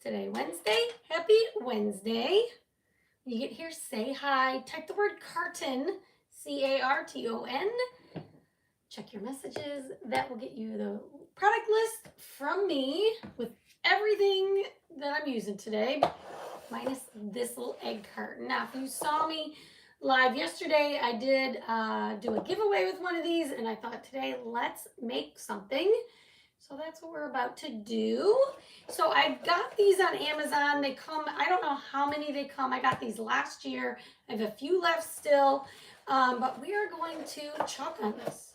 today? Wednesday? Happy Wednesday. When you get here, say hi. Type the word carton, C-A-R-T-O-N. Check your messages. That will get you the product list from me with everything that I'm using today, minus this little egg carton. Now, if you saw me live yesterday, I did do a giveaway with one of these, and I thought today, let's make something. So that's what we're about to do. So I got these on Amazon. They come, I don't know how many they come. I got these last year. I have a few left still, but we are going to chalk on this.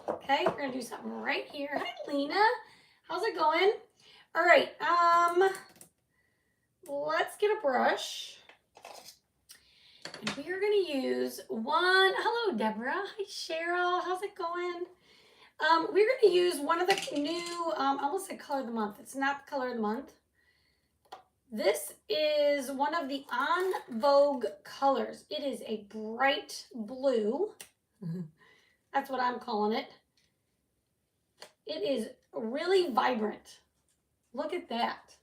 Okay, we're gonna do something right here. Hi, Lena. How's it going? All right, let's get a brush. And we are gonna use one. Hello, Deborah. Hi, Cheryl. How's it going? We're going to use one of the new, I almost said color of the month. It's not the color of the month. This is one of the On Vogue colors. It is a bright blue. That's what I'm calling it. It is really vibrant. Look at that.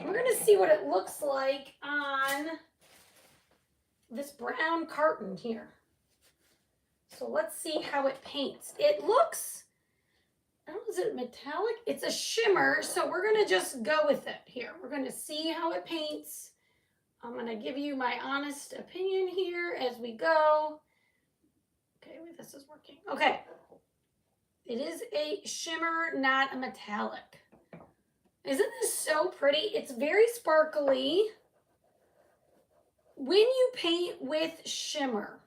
We're going to see what it looks like on this brown carton here. So let's see how it paints. It looks, I don't know, is it metallic? It's a shimmer, so we're gonna just go with it here. We're gonna see how it paints. I'm gonna give you my honest opinion here as we go. Okay, wait, this is working. Okay, it is a shimmer, not a metallic. Isn't this so pretty? It's very sparkly. When you paint with shimmer,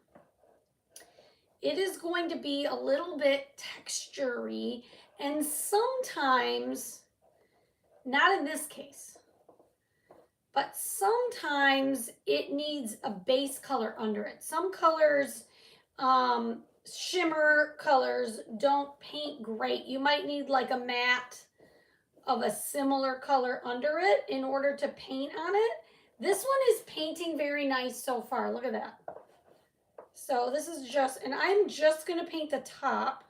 it is going to be a little bit textury, and sometimes, not in this case, but sometimes it needs a base color under it. Some colors, shimmer colors, don't paint great. You might need like a matte of a similar color under it in order to paint on it. This one is painting very nice so far. Look at that. So this is just, and I'm just going to paint the top.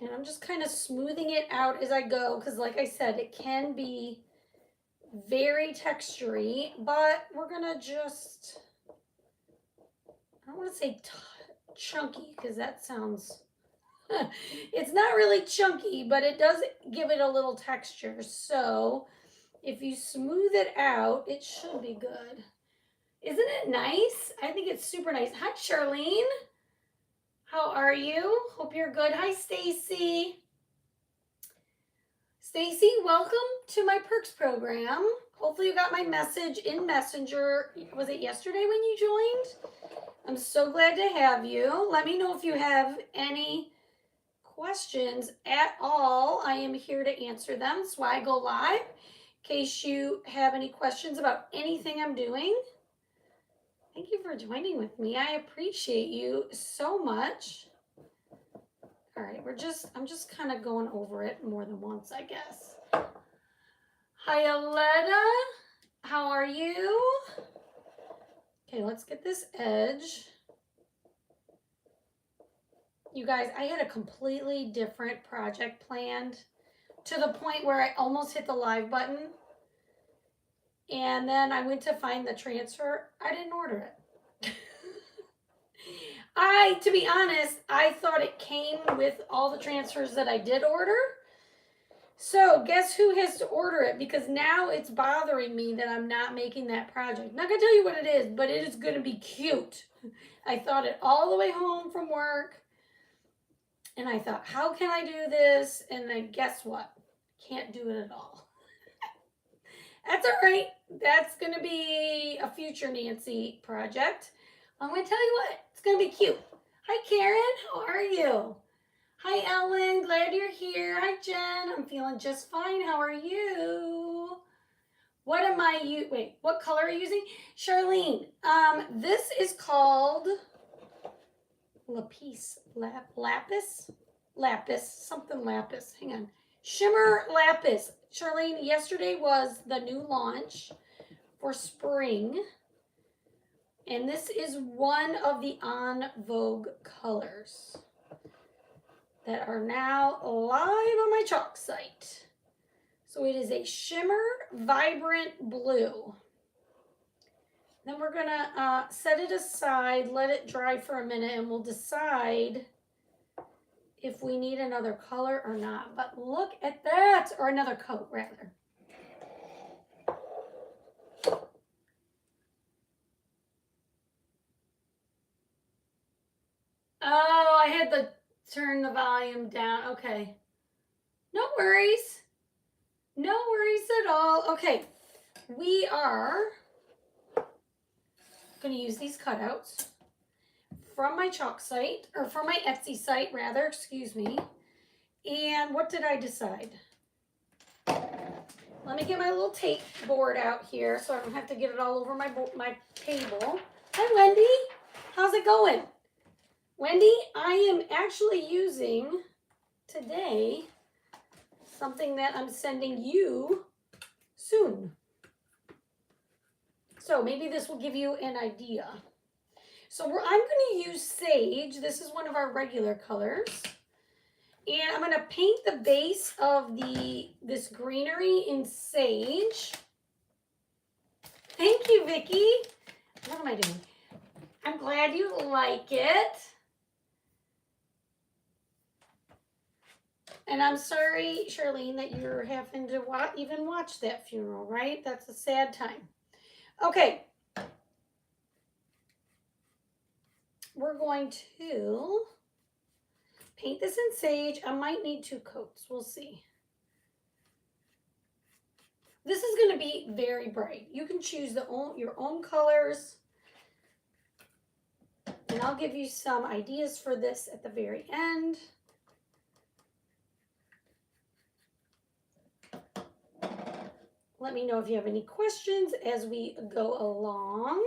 And I'm just kind of smoothing it out as I go, because like I said, it can be very textury, but we're going to just, I don't want to say chunky, because that sounds, it's not really chunky, but it does give it a little texture. So if you smooth it out, it should be good. Isn't it nice? I think it's super nice. Hi, Charlene. How are you? Hope you're good. Hi, Stacy. Stacy, welcome to my Perks program. Hopefully you got my message in Messenger. Was it yesterday when you joined? I'm so glad to have you. Let me know if you have any questions at all. I am here to answer them. That's why I go live, in case you have any questions about anything I'm doing. Thank you for joining with me. I appreciate you so much. All right, I'm just kind of going over it more than once, I guess. Hi, Aletta. How are you? Okay, let's get this edge. You guys, I had a completely different project planned to the point where I almost hit the live button. And then I went to find the transfer. I didn't order it. To be honest, I thought it came with all the transfers that I did order. So guess who has to order it? Because now it's bothering me that I'm not making that project. I'm not going to tell you what it is, but it is going to be cute. I thought it all the way home from work. And I thought, how can I do this? And then guess what? Can't do it at all. That's all right. That's going to be a future Nancy project. I'm going to tell you what, it's going to be cute. Hi, Karen. How are you? Hi, Ellen. Glad you're here. Hi, Jen. I'm feeling just fine. How are you? What am I wait, what color are you using? Charlene, this is called lapis. Something lapis. Hang on. Shimmer Lapis. Charlene, yesterday was the new launch for spring. And this is one of the On Vogue colors that are now live on my chalk site. So it is a shimmer vibrant blue. Then we're gonna set it aside, let it dry for a minute, and we'll decide if we need another color or not. But look at that, or another coat rather. Oh, I had to turn the volume down. Okay. No worries. No worries at all. Okay. We are going to use these cutouts from my chalk site, or from my Etsy site rather, excuse me. And what did I decide? Let me get my little tape board out here so I don't have to get it all over my table. Hi, Wendy. How's it going? Wendy, I am actually using today something that I'm sending you soon. So maybe this will give you an idea. So I'm going to use sage. This is one of our regular colors. And I'm going to paint the base of this greenery in sage. Thank you, Vicki. What am I doing? I'm glad you like it. And I'm sorry, Charlene, that you're having to even watch that funeral, right? That's a sad time. Okay. We're going to paint this in sage. I might need 2 coats. We'll see. This is going to be very bright. You can choose your own colors. And I'll give you some ideas for this at the very end. Let me know if you have any questions as we go along.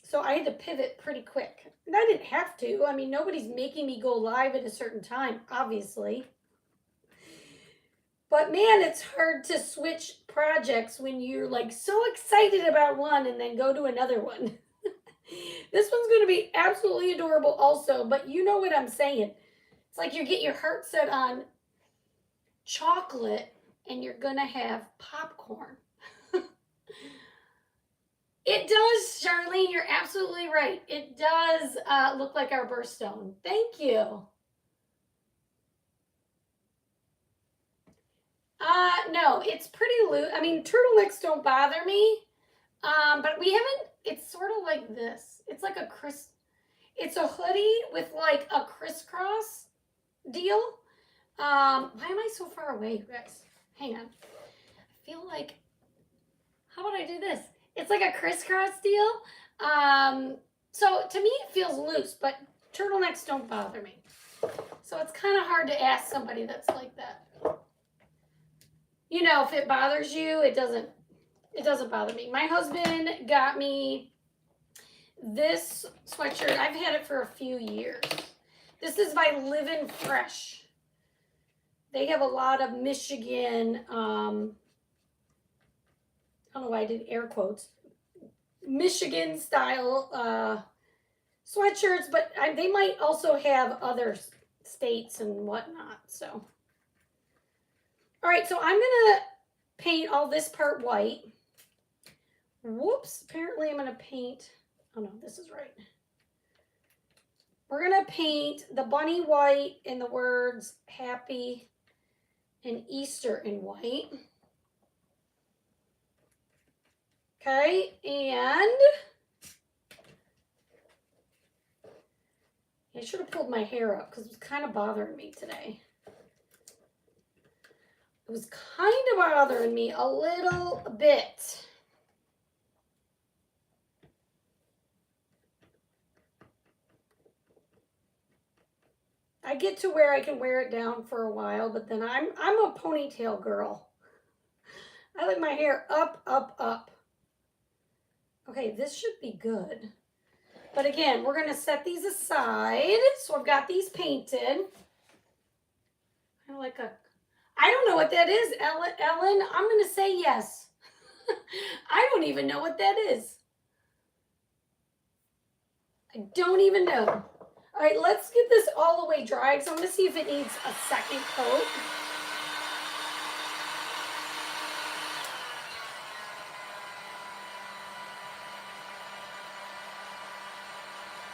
So I had to pivot pretty quick. And I didn't have to. I mean, nobody's making me go live at a certain time, obviously. But man, it's hard to switch projects when you're like so excited about one and then go to another one. This one's going to be absolutely adorable also, but you know what I'm saying. It's like you get your heart set on chocolate and you're going to have popcorn. It does, Charlene. You're absolutely right. It does look like our birthstone. Thank you. No, it's pretty loose. I mean, turtlenecks don't bother me. But we haven't, it's sort of like this. It's like it's a hoodie with like a crisscross deal. Why am I so far away, you guys? Hang on. I feel like, how about I do this? It's like a crisscross deal. So to me it feels loose, but turtlenecks don't bother me. So it's kind of hard to ask somebody that's like that. You know, if it bothers you, it doesn't bother me. My husband got me this sweatshirt. I've had it for a few years. This is by Livin' Fresh. They have a lot of Michigan, I don't know why I did air quotes, Michigan style sweatshirts, but they might also have other states and whatnot. So, all right, so I'm gonna paint all this part white. Whoops, apparently I'm gonna paint, oh no, this is right. We're gonna paint the bunny white and the words happy and Easter in white. Okay, and I should have pulled my hair up because it was kind of bothering me today. It was kind of bothering me a little bit. I get to where I can wear it down for a while, but then I'm a ponytail girl. I like my hair up, up, up. Okay, this should be good. But again, we're going to set these aside. So I've got these painted. Kind of like I don't know what that is, Ellen. I'm going to say yes. I don't even know what that is. I don't even know. All right, let's get this all the way dry because I'm going to see if it needs a second coat.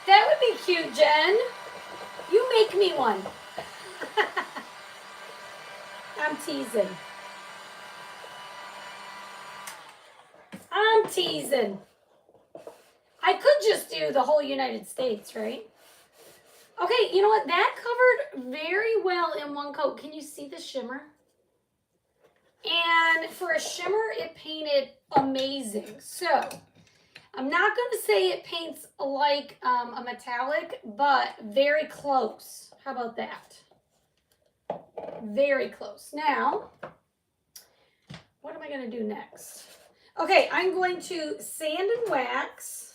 That would be cute, Jen. You make me one. I'm teasing. I'm teasing. I could just do the whole United States, right? Okay, you know what? That covered very well in one coat. Can you see the shimmer? And for a shimmer, it painted amazing. So, I'm not going to say it paints like a metallic, but very close. How about that? Very close. Now, what am I going to do next? Okay, I'm going to sand and wax.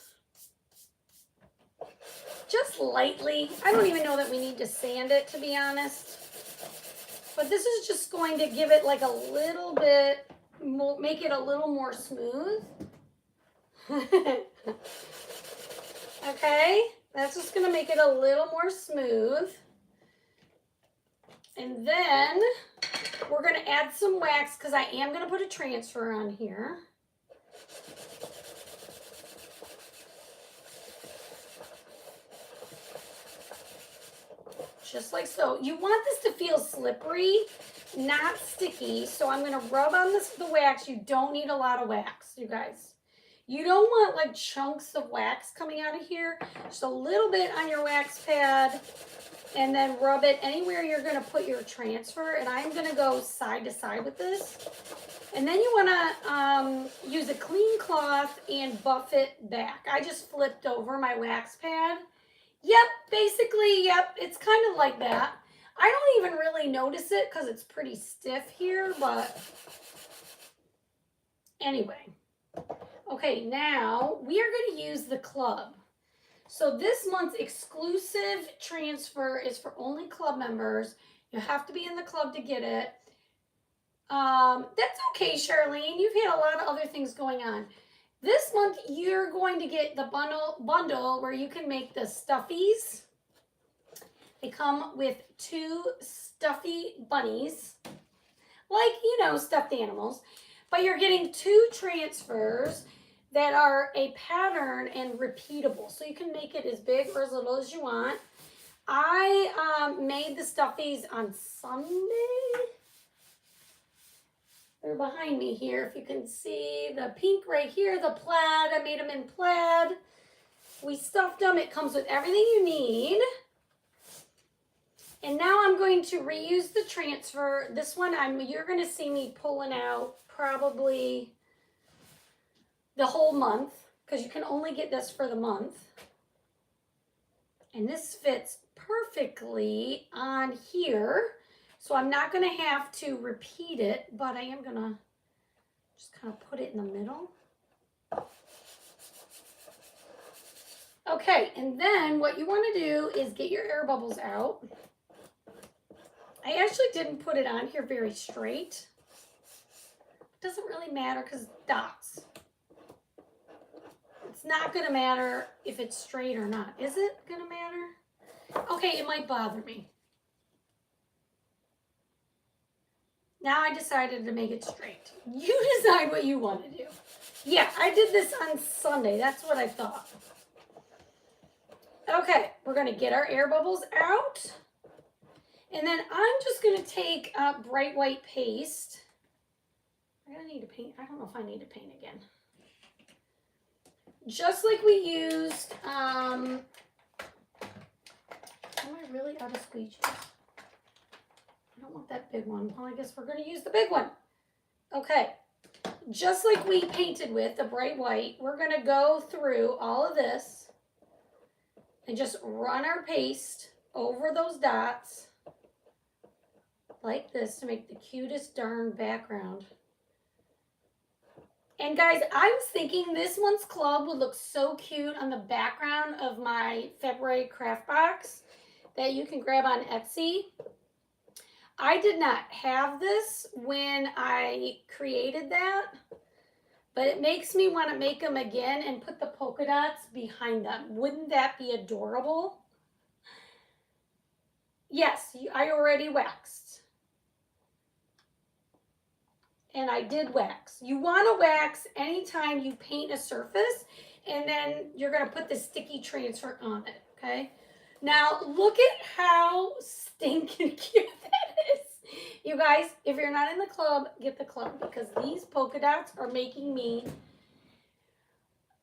Just lightly. I don't even know that we need to sand it, to be honest. But this is just going to give it like a little bit, make it a little more smooth. Okay, that's just going to make it a little more smooth. And then we're going to add some wax because I am going to put a transfer on here. Just like so. You want this to feel slippery, not sticky. So I'm going to rub on the wax. You don't need a lot of wax, you guys. You don't want like chunks of wax coming out of here. Just a little bit on your wax pad and then rub it anywhere you're going to put your transfer. And I'm going to go side to side with this. And then you want to use a clean cloth and buff it back. I just flipped over my wax pad. Yep, basically, yep, it's kind of like that. I don't even really notice it because it's pretty stiff here, but anyway. Okay, now we are going to use the club. So this month's exclusive transfer is for only club members. You have to be in the club to get it. That's okay, Charlene. You've had a lot of other things going on. This month, you're going to get the bundle where you can make the stuffies. They come with 2 stuffy bunnies, like, you know, stuffed animals. But you're getting 2 transfers that are a pattern and repeatable. So you can make it as big or as little as you want. I made the stuffies on Sunday. They're behind me here, if you can see the pink right here, the plaid. I made them in plaid. We stuffed them. It comes with everything you need. And now I'm going to reuse the transfer. This one, you're going to see me pulling out probably the whole month because you can only get this for the month. And this fits perfectly on here. So I'm not going to have to repeat it, but I am going to just kind of put it in the middle. Okay, and then what you want to do is get your air bubbles out. I actually didn't put it on here very straight. It doesn't really matter because dots. It's not going to matter if it's straight or not. Is it going to matter? Okay, it might bother me. Now I decided to make it straight. You decide what you want to do. Yeah, I did this on Sunday. That's what I thought. Okay, we're going to get our air bubbles out. And then I'm just going to take bright white paste. I'm going to need to paint. I don't know if I need to paint again. Just like we used, am I really out of squeegees? I don't want that big one. Well, I guess we're going to use the big one. Okay. Just like we painted with the bright white, we're going to go through all of this and just run our paste over those dots like this to make the cutest darn background. And guys, I was thinking this month's club would look so cute on the background of my February craft box that you can grab on Etsy. I did not have this when I created that, but it makes me want to make them again and put the polka dots behind them. Wouldn't that be adorable? Yes, I already waxed. And I did wax. You want to wax anytime you paint a surface, and then you're going to put the sticky transfer on it, okay? Now, look at how stinking cute that is. You guys, if you're not in the club, get the club, because these polka dots are making me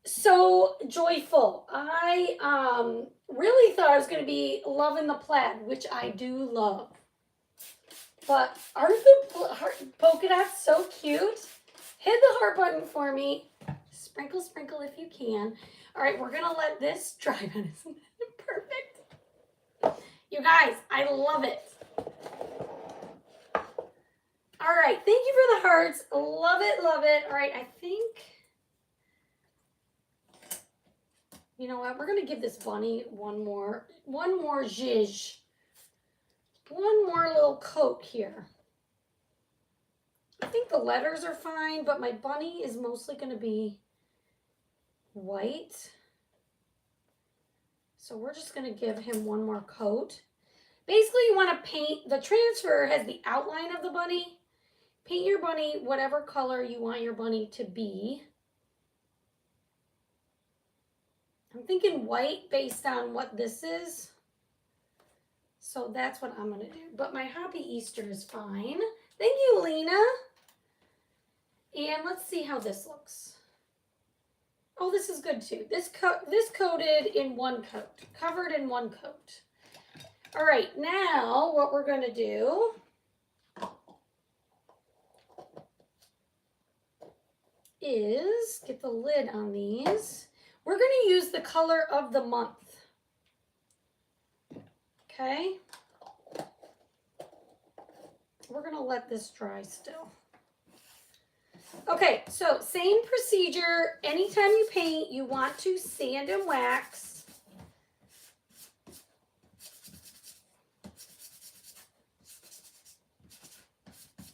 so joyful. I really thought I was going to be loving the plaid, which I do love. But aren't the polka dots so cute? Hit the heart button for me. Sprinkle, sprinkle if you can. All right, we're going to let this dry. Isn't that perfect? You guys, I love it. All right, thank you for the hearts. Love it, love it. All right, I think, you know what? We're going to give this bunny one more zhizh. One more little coat here. I think the letters are fine, but my bunny is mostly going to be white. So we're just going to give him one more coat. Basically, you want to paint, the transfer has the outline of the bunny. Paint your bunny whatever color you want your bunny to be. I'm thinking white based on what this is. So that's what I'm going to do. But my Happy Easter is fine. Thank you, Lena. And let's see how this looks. Oh, this is good too. This coated in one coat. Covered in one coat. All right, now what we're going to do is get the lid on these. We're going to use the color of the month. Okay. We're going to let this dry still. Okay, so same procedure. Anytime you paint, you want to sand and wax.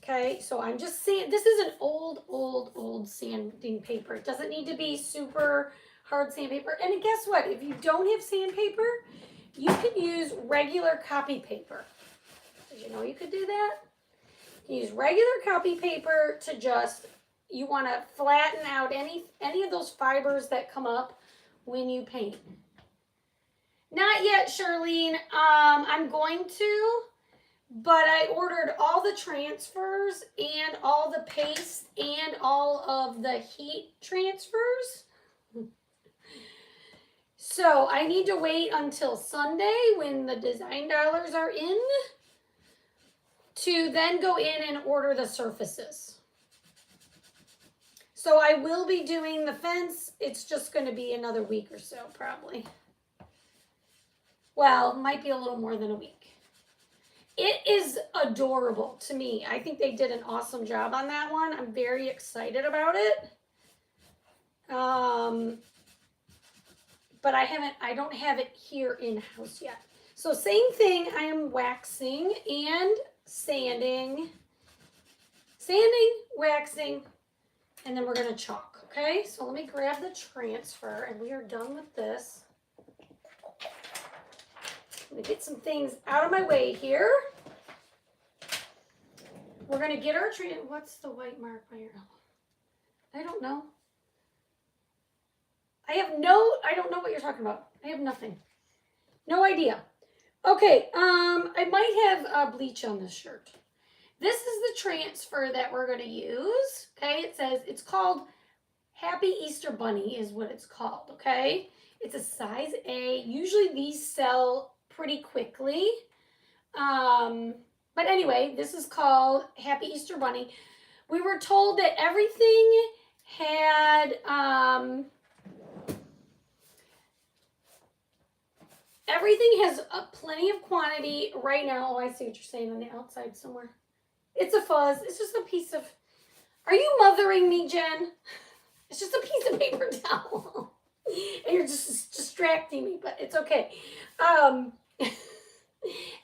Okay, so I'm just saying, this is an old sanding paper. It doesn't need to be super hard sandpaper. And guess what? If you don't have sandpaper, you can use regular copy paper. Did you know you could do that? You can use regular copy paper to just, you want to flatten out any of those fibers that come up when you paint. Not yet, Charlene. I'm going to, but I ordered all the transfers and all the paste and all of the heat transfers. So I need to wait until Sunday when the design dollars are in to then go in and order the surfaces. So I will be doing the fence. It's just going to be another week or so probably. Well, might be a little more than a week. It is adorable to me. I think they did an awesome job on that one. I'm very excited about it. But I don't have it here in-house yet. So same thing, I am waxing and sanding, waxing, and then we're gonna chalk, okay? So let me grab the transfer and we are done with this. Let me get some things out of my way here. We're gonna get our what's the white mark by your elbow? I don't know. I don't know what you're talking about. I have nothing. No idea. Okay, I might have bleach on this shirt. This is the transfer that we're going to use. Okay, it says, it's called Happy Easter Bunny is what it's called, okay? It's a size A. Usually these sell pretty quickly. But anyway, this is called Happy Easter Bunny. We were told that everything had... everything has plenty of quantity right now. Oh, I see what you're saying on the outside somewhere. It's a fuzz. It's just a piece of... Are you mothering me, Jen? It's just a piece of paper towel. And you're just distracting me, but it's okay.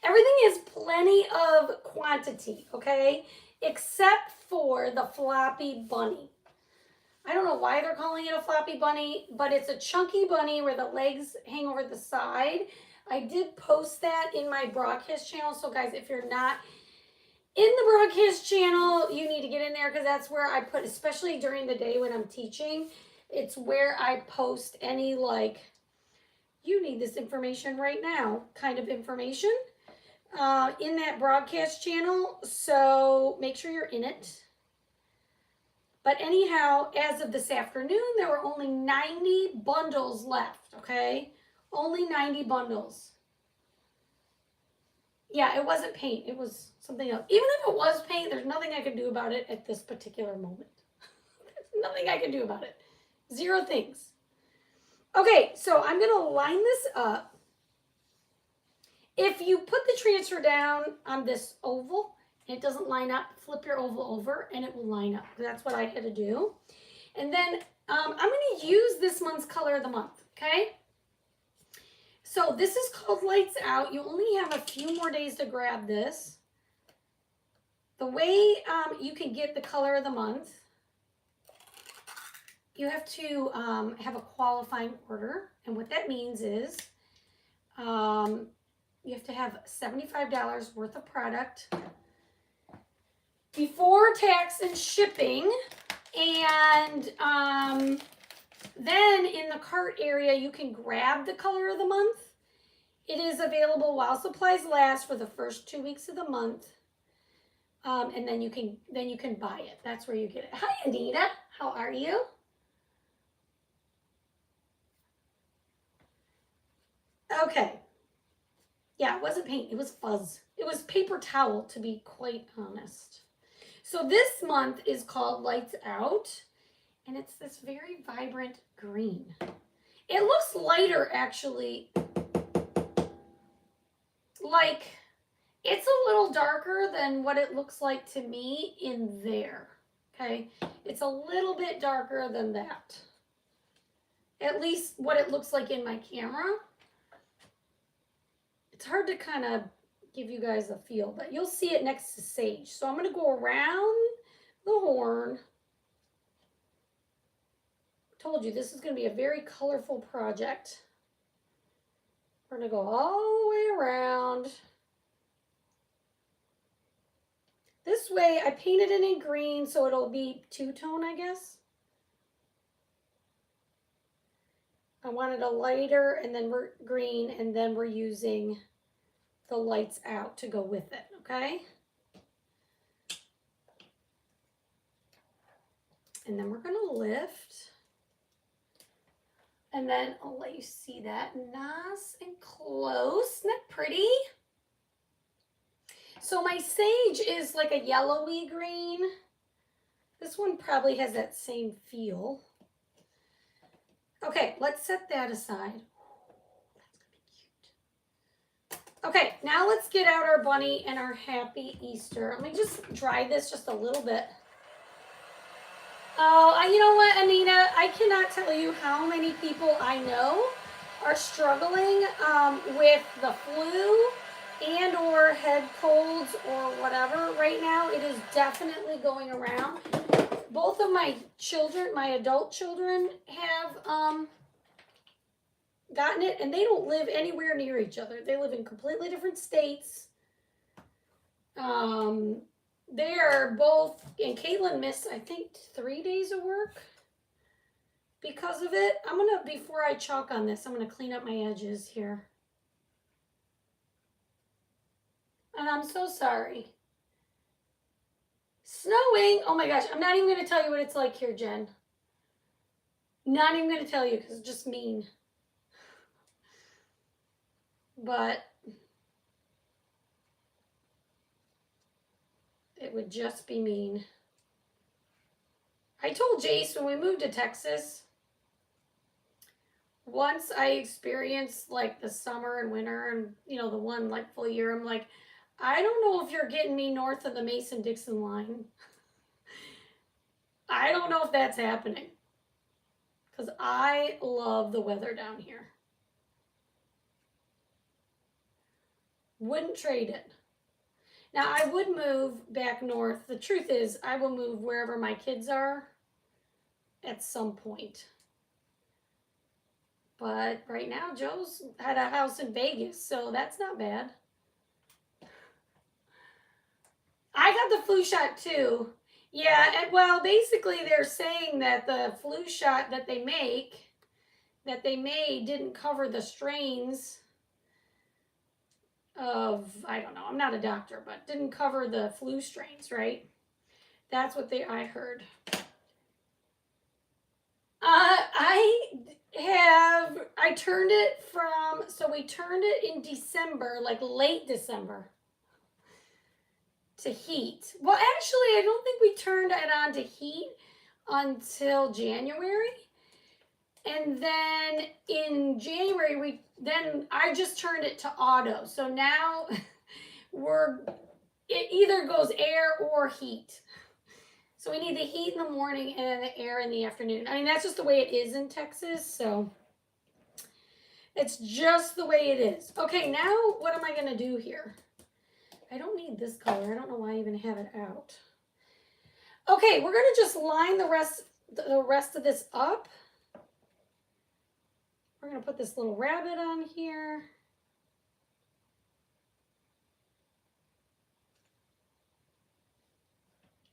Everything has plenty of quantity, okay? Except for the floppy bunny. I don't know why they're calling it a floppy bunny, but it's a chunky bunny where the legs hang over the side. I did post that in my broadcast channel. So guys, if you're not in the broadcast channel, you need to get in there because that's where I put, especially during the day when I'm teaching, it's where I post any like, you need this information right now kind of information in that broadcast channel. So make sure you're in it. But anyhow, as of this afternoon, there were only 90 bundles left, okay? Only 90 bundles. Yeah, it wasn't paint. It was something else. Even if it was paint, there's nothing I can do about it at this particular moment. There's nothing I can do about it. Zero things. Okay, so I'm going to line this up. If you put the transfer down on this oval, it doesn't line up, flip your oval over and it will line up. That's what I had to do. And then I'm going to use this month's color of the month, okay? So this is called Lights Out. You only have a few more days to grab this. The way you can get the color of the month, you have to have a qualifying order. And what that means is you have to have $75 worth of product before tax and shipping. And then in the cart area, you can grab the color of the month. It is available while supplies last for the first 2 weeks of the month. And then you can buy it. That's where you get it. Hi, Anita. How are you? Okay. Yeah, it wasn't paint. It was fuzz. It was paper towel, to be quite honest. So this month is called Lights Out. And it's this very vibrant green. It looks lighter, actually. Like, it's a little darker than what it looks like to me in there. Okay? It's a little bit darker than that. At least what it looks like in my camera. It's hard to kind of give you guys a feel, but you'll see it next to sage. So I'm going to go around the horn. Told you this is going to be a very colorful project. We're going to go all the way around. This way I painted it in green so it'll be two-tone, I guess. I wanted a lighter and then we're green and then we're using the Lights Out to go with it, okay? And then we're going to lift. And then I'll let you see that nice and close. Isn't that pretty? So my sage is like a yellowy green. This one probably has that same feel. Okay, let's set that aside. That's gonna be cute. Okay, now let's get out our bunny and our Happy Easter. Let me just dry this just a little bit. Oh, you know what, Anita? I cannot tell you how many people I know are struggling with the flu and or head colds or whatever right now. It is definitely going around. Both of my children, my adult children, have gotten it, and they don't live anywhere near each other. They live in completely different states. They are both, and Caitlin missed, I think, 3 days of work because of it. I'm going to, before I chalk on this, I'm going to clean up my edges here. And I'm so sorry. Snowing. Oh my gosh, I'm not even going to tell you what it's like here, Jen. Not even going to tell you because it's just mean. But it would just be mean. I told Jace when we moved to Texas, once I experienced like the summer and winter and, you know, the one like full year, I'm like, I don't know if you're getting me north of the Mason-Dixon line. I don't know if that's happening. Because I love the weather down here. Wouldn't trade it. Now, I would move back north. The truth is, I will move wherever my kids are at some point. But right now, Joe's had a house in Vegas, so that's not bad. I got the flu shot too. Yeah, and well, basically they're saying that the flu shot that they made didn't cover the strains of, I don't know, I'm not a doctor, but didn't cover the flu strains, right? That's what I heard. I turned it from, so we turned it in December, like late December, to heat. Well, actually, I don't think we turned it on to heat until January. And then in January, I just turned it to auto. So now it either goes air or heat. So we need the heat in the morning and the air in the afternoon. I mean, that's just the way it is in Texas. So it's just the way it is. Okay, now what am I going to do here? I don't need this color. I don't know why I even have it out. Okay, we're going to just line the rest of this up. We're going to put this little rabbit on here.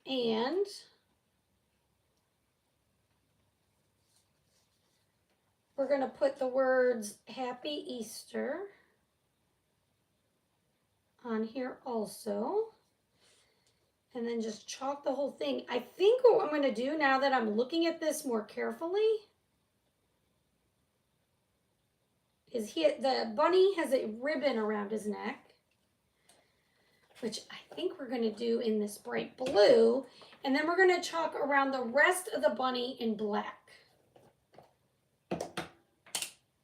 And we're going to put the words Happy Easter on here also. And then just chalk the whole thing. I think what I'm going to do now that I'm looking at this more carefully is the bunny has a ribbon around his neck, which I think we're going to do in this bright blue. And then we're going to chalk around the rest of the bunny in black.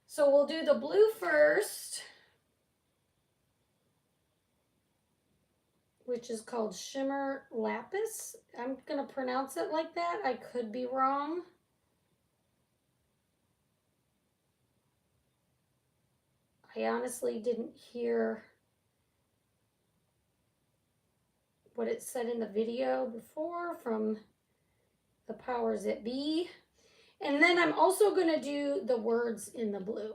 So we'll do the blue first, which is called Shimmer Lapis. I'm going to pronounce it like that. I could be wrong. I honestly didn't hear what it said in the video before from the powers that be. And then I'm also going to do the words in the blue,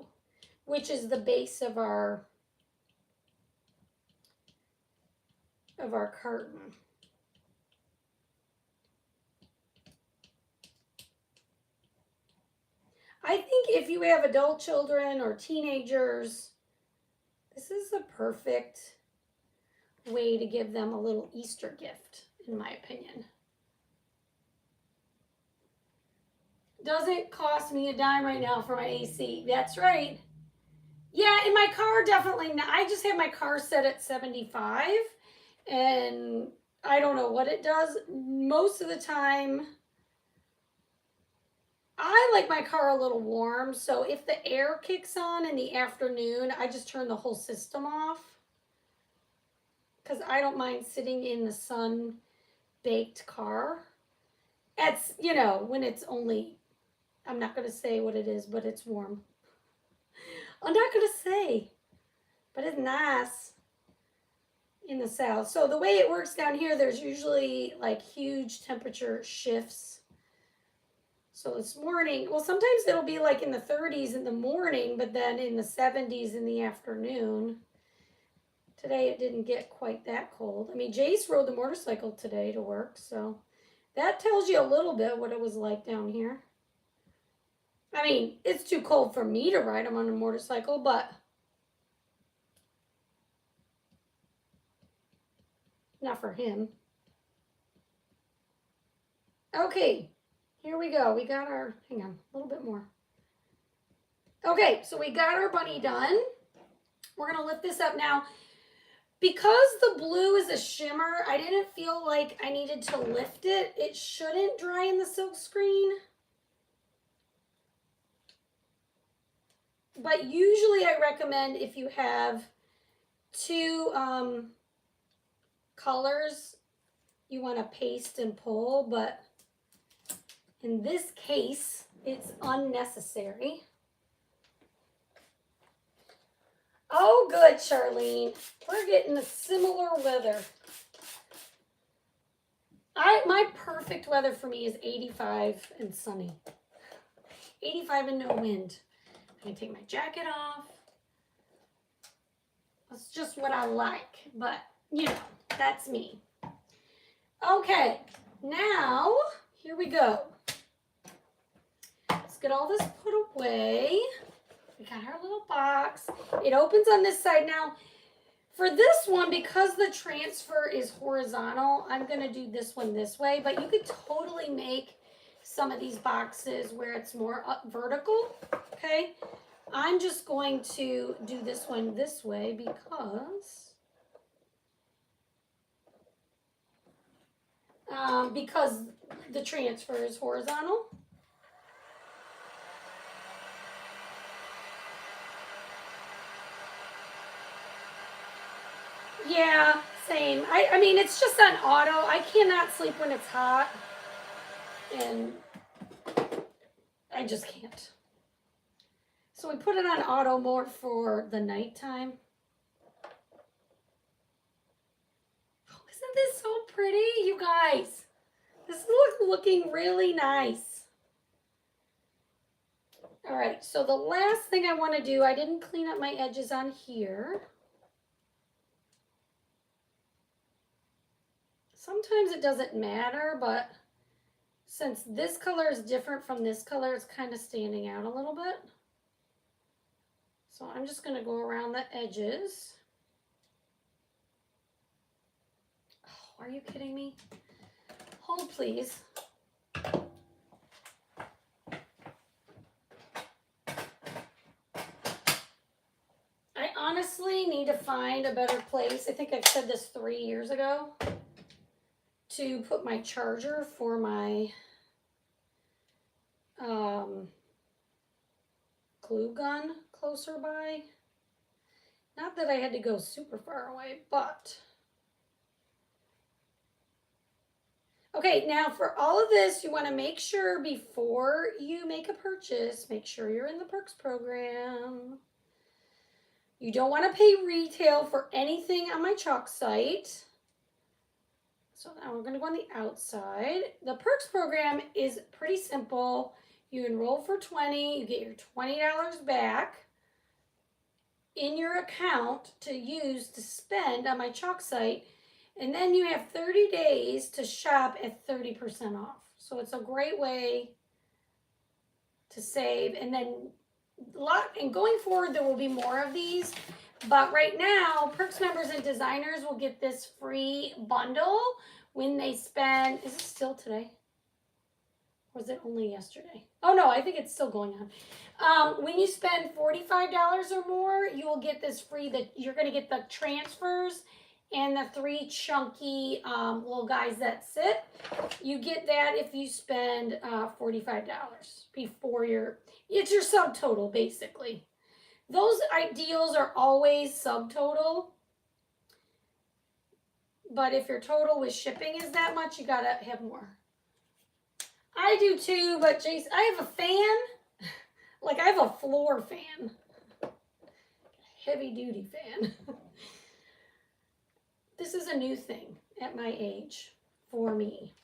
which is the base of our carton. I think if you have adult children or teenagers, this is a perfect way to give them a little Easter gift, in my opinion. Doesn't cost me a dime right now for my AC. That's right. Yeah, in my car, definitely not. I just have my car set at 75, and I don't know what it does. Most of the time, I like my car a little warm, so if the air kicks on in the afternoon, I just turn the whole system off. Because I don't mind sitting in the sun-baked car. It's, when it's only, I'm not going to say what it is, but it's warm. I'm not going to say, but it's nice in the south. So the way it works down here, there's usually like huge temperature shifts. So this morning, well, sometimes it'll be like in the 30s in the morning, but then in the 70s in the afternoon. Today it didn't get quite that cold. I mean, Jace rode the motorcycle today to work, so that tells you a little bit what it was like down here. I mean, it's too cold for me to ride him on a motorcycle, but not for him. Okay, here we go. We got our, hang on, a little bit more. Okay, so we got our bunny done. We're going to lift this up now. Because the blue is a shimmer, I didn't feel like I needed to lift it. It shouldn't dry in the silk screen. But usually I recommend if you have two colors, you want to paste and pull, but in this case, it's unnecessary. Oh, good, Charlene. We're getting a similar weather. My perfect weather for me is 85 and sunny. 85 and no wind. I can take my jacket off. That's just what I like, but you know, that's me. Okay, now here we go. Let's get all this put away. We got our little box. It opens on this side. Now, for this one, because the transfer is horizontal, I'm going to do this one this way, but you could totally make some of these boxes where it's more vertical, okay? I'm just going to do this one this way because the transfer is horizontal. Yeah, same. I mean, it's just on auto. I cannot sleep when it's hot. And I just can't. So we put it on auto more for the nighttime. Oh, isn't this so pretty, you guys? This is looking really nice. All right, so the last thing I want to do, I didn't clean up my edges on here. Sometimes it doesn't matter, but since this color is different from this color, it's kind of standing out a little bit. So I'm just going to go around the edges. Oh, are you kidding me? Hold, please. I honestly need to find a better place. I think I've said this 3 years ago, to put my charger for my glue gun closer by. Not that I had to go super far away, but. Okay, now for all of this, you want to make sure before you make a purchase, make sure you're in the Perks program. You don't want to pay retail for anything on my chalk site. So now we're going to go on the outside. The Perks program is pretty simple. You enroll for $20, you get your $20 back in your account to use to spend on my chalk site, and then you have 30 days to shop at 30% off. So it's a great way to save, and then going forward there will be more of these, but right now Perks members and designers will get this free bundle when they spend, is it still today? Or was it only yesterday? Oh no, I think it's still going on. When you spend $45 or more, you will get this free, you're going to get the transfers and the 3 chunky little guys that sit. You get that if you spend $45 before it's your subtotal basically. Those deals are always subtotal. But if your total with shipping is that much, you gotta have more. I do too, but Jason, I have a fan. Like I have a floor fan. Heavy duty fan. This is a new thing at my age for me.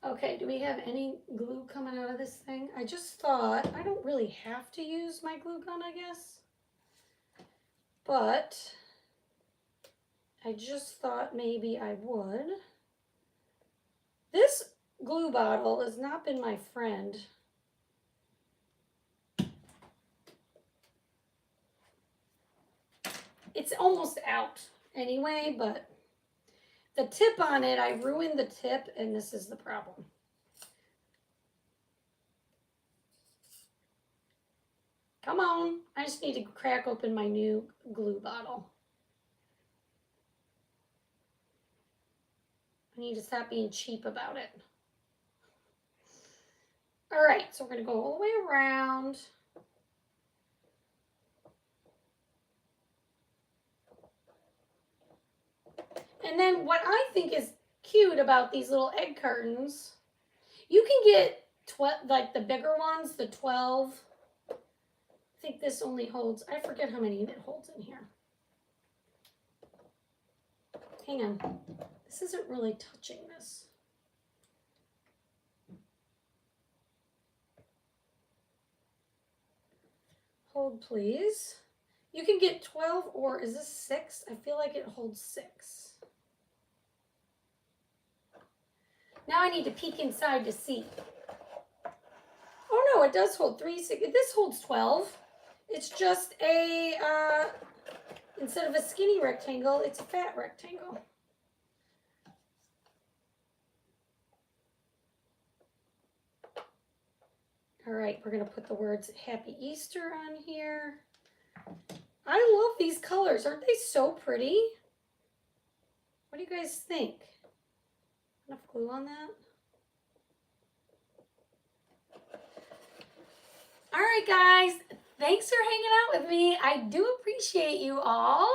Okay, do we have any glue coming out of this thing? I just thought, I don't really have to use my glue gun, I guess. But I just thought maybe I would. This glue bottle has not been my friend. It's almost out anyway, but the tip on it, I ruined the tip, and this is the problem. Come on, I just need to crack open my new glue bottle. I need to stop being cheap about it. All right, so we're going to go all the way around. And then what I think is cute about these little egg cartons, you can get like the bigger ones, the 12. I think this only holds, I forget how many it holds in here. Hang on, this isn't really touching this. Hold, please. You can get 12, or is this 6? I feel like it holds 6. Now I need to peek inside to see. Oh no, it does hold 3, 6. This holds 12. It's just a, instead of a skinny rectangle, it's a fat rectangle. All right, we're gonna put the words Happy Easter on here. I love these colors. Aren't they so pretty? What do you guys think? Enough glue on that? All right, guys. Thanks for hanging out with me. I do appreciate you all.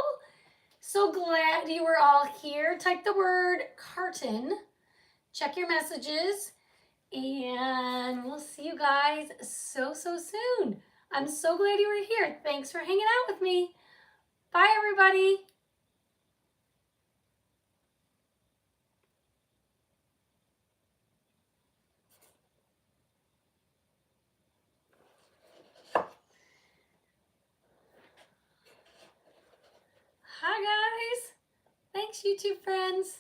So glad you were all here. Type the word carton. Check your messages. And we'll see you guys so soon. I'm so glad you were here. Thanks for hanging out with me. Bye, everybody. Hi, guys. Thanks, YouTube friends.